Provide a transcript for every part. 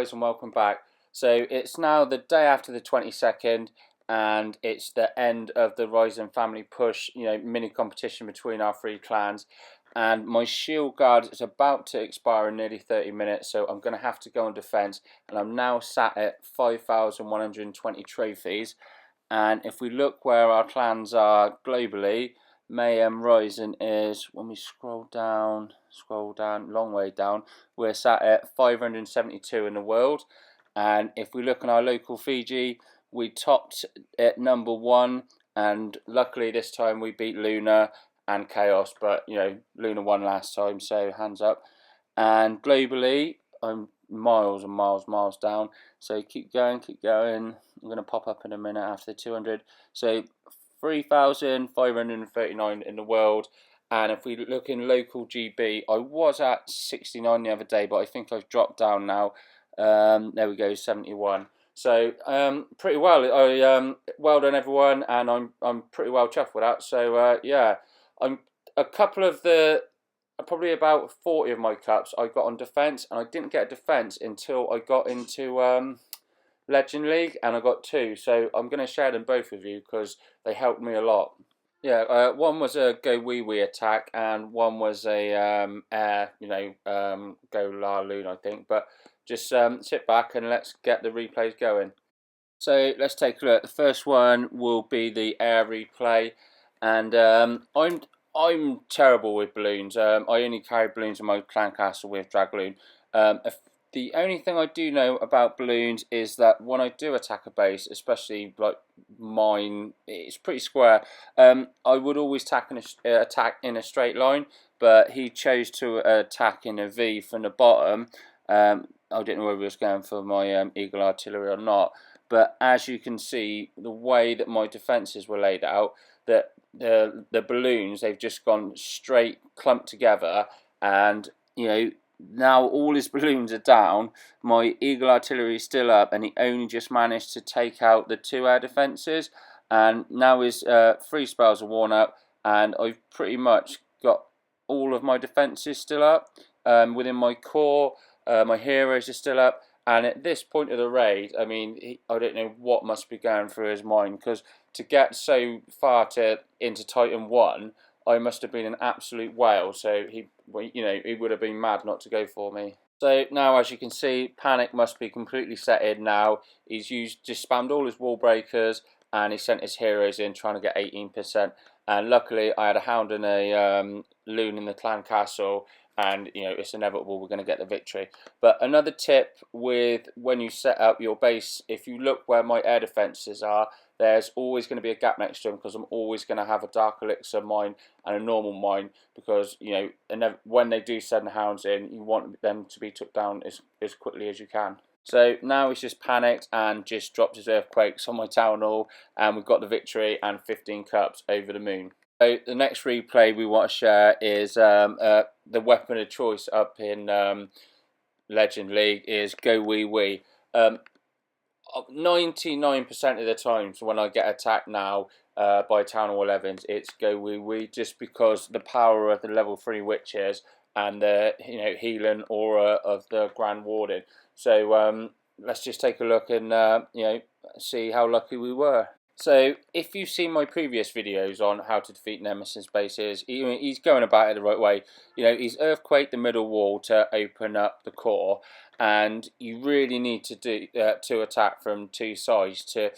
guys, and welcome back. So it's now the day after the 22nd, and it's the end of the Rising Family Push, mini competition between our three clans. And my shield guard is about to expire in nearly 30 minutes, so I'm going to have to go on defense. And I'm now sat at 5,120 trophies. And if we look where our clans are globally, Mayhem Rising is, when we scroll down, long way down, we're sat at 572 in the world. And if we look on our local Fiji, we topped at number 1, and luckily this time we beat Luna and Chaos, but Luna won last time, so hands up. And globally, I'm miles and miles down, so keep going. I'm going to pop up in a minute after the 200. So 3,539 in the world. And if we look in local GB, I was at 69 the other day, but I think I've dropped down now. There we go, 71. So pretty well. Well done everyone, and I'm pretty well chuffed with that. So yeah, I'm a couple of probably about 40 of my cups I got on defense, and I didn't get a defense until I got into Legend League, and I got 2. So I'm going to share them both with you because they helped me a lot. Yeah, one was a go wee wee attack, and one was a air, go la loon, I think. But just sit back and let's get the replays going. So let's take a look. The first one will be the air replay, and I'm terrible with balloons. I only carry balloons in my clan castle with Dragloon. The only thing I do know about balloons is that when I do attack a base, especially like mine, it's pretty square. I would always attack in a straight line, but he chose to attack in a V from the bottom. I didn't know whether he was going for my Eagle Artillery or not, but as you can see, the way that my defences were laid out, that the balloons, they've just gone straight clumped together, and now all his balloons are down. My Eagle Artillery is still up, and he only just managed to take out the 2 air defences, and now his 3 spells are worn up, and I've pretty much got all of my defences still up. Within my core, my heroes are still up, and at this point of the raid, I mean, I don't know what must be going through his mind, because to get so far into Titan 1, I must have been an absolute whale, so he would have been mad not to go for me. So now, as you can see, panic must be completely set in now. He's just spammed all his wall breakers, and he sent his heroes in trying to get 18%. And luckily, I had a hound and a loon in the clan castle, and it's inevitable we're going to get the victory. But another tip with when you set up your base, if you look where my air defences are, there's always going to be a gap next to them, because I'm always going to have a Dark Elixir mine and a normal mine, because when they do send the hounds in, you want them to be took down as quickly as you can. So now he's just panicked and just dropped his earthquakes on my town hall, and we've got the victory and 15 cups over the moon. So the next replay we want to share is the weapon of choice up in Legend League is Go Wee Wee. 99% of the times when I get attacked now by Town Hall 11s, it's Go Wee Wee, just because the power of the level 3 witches and the healing aura of the Grand Warden. So let's just take a look and see how lucky we were. So if you've seen my previous videos on how to defeat Nemesis bases, he's going about it the right way. He's earthquaked the middle wall to open up the core, and you really need to do to attack from 2 sides to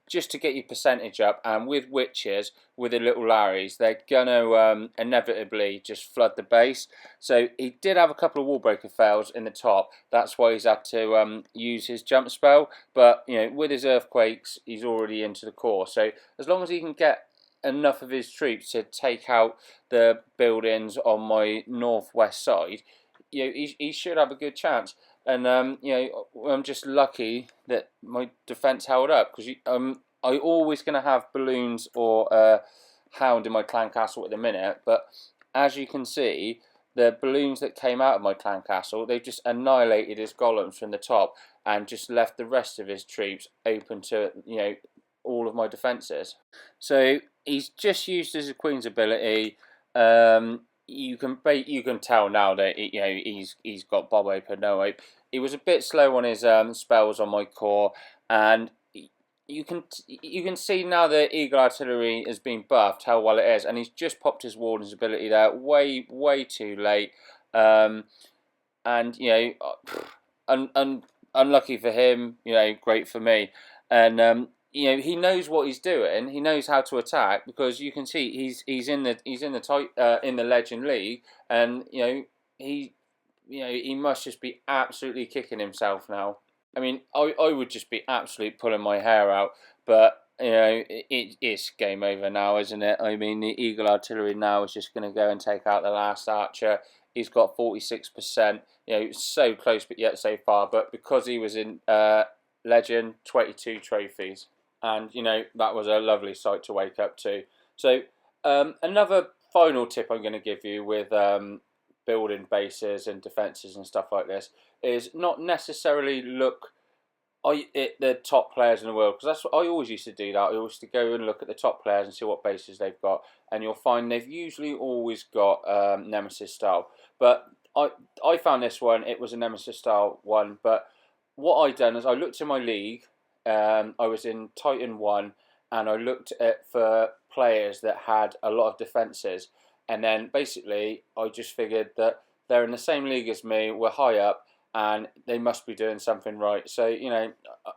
just to get your percentage up. And with witches, with the little Larrys, they're gonna inevitably just flood the base. So he did have a couple of wallbreaker fails in the top. That's why he's had to use his jump spell. But with his earthquakes, he's already into the core. So as long as he can get enough of his troops to take out the buildings on my northwest side, he should have a good chance. And I'm just lucky that my defense held up, because I always going to have balloons or a hound in my clan castle at the minute. But as you can see, the balloons that came out of my clan castle, they just annihilated his golems from the top and just left the rest of his troops open to all of my defences. So he's just used his Queen's ability. You can tell now that he's got Bob Hope and No Hope. he was a bit slow on his spells on my core, and you can see now that Eagle Artillery has been buffed how well it is, and he's just popped his Warden's ability there way too late, and unlucky for him, great for me, and he knows what he's doing. He knows how to attack, because you can see he's in the Legend League, and he must just be absolutely kicking himself now. I mean, I would just be absolutely pulling my hair out, but it's game over now, isn't it? I mean, the Eagle Artillery now is just going to go and take out the last archer. He's got 46%, so close but yet so far. But because he was in Legend, 22 trophies, and that was a lovely sight to wake up to. So another final tip I'm going to give you with building bases and defences and stuff like this is not necessarily look at the top players in the world, because that's what I always used to do. That I always used to go and look at the top players and see what bases they've got, and you'll find they've usually always got Nemesis style. But I found this one, it was a Nemesis style one. But what I done is I looked in my league. I was in Titan 1, and I looked for players that had a lot of defences, and then basically I just figured that they're in the same league as me, we're high up, and they must be doing something right. So,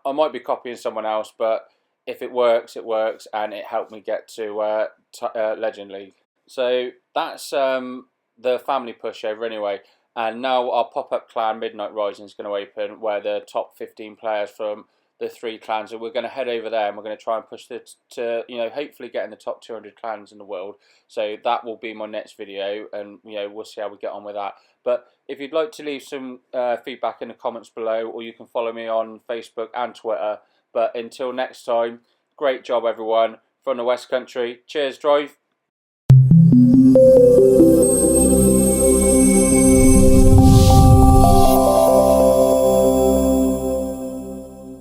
I might be copying someone else, but if it works, it works, and it helped me get to Legend League. So that's the family pushover anyway. And now our pop-up clan Midnight Rising is going to open, where the top 15 players from the 3 clans, and we're going to head over there, and we're going to try and push it to hopefully get in the top 200 clans in the world. So that will be my next video, and we'll see how we get on with that. But if you'd like to leave some feedback in the comments below, or you can follow me on Facebook and Twitter. But until next time, great job everyone from the West Country. Cheers, Drive.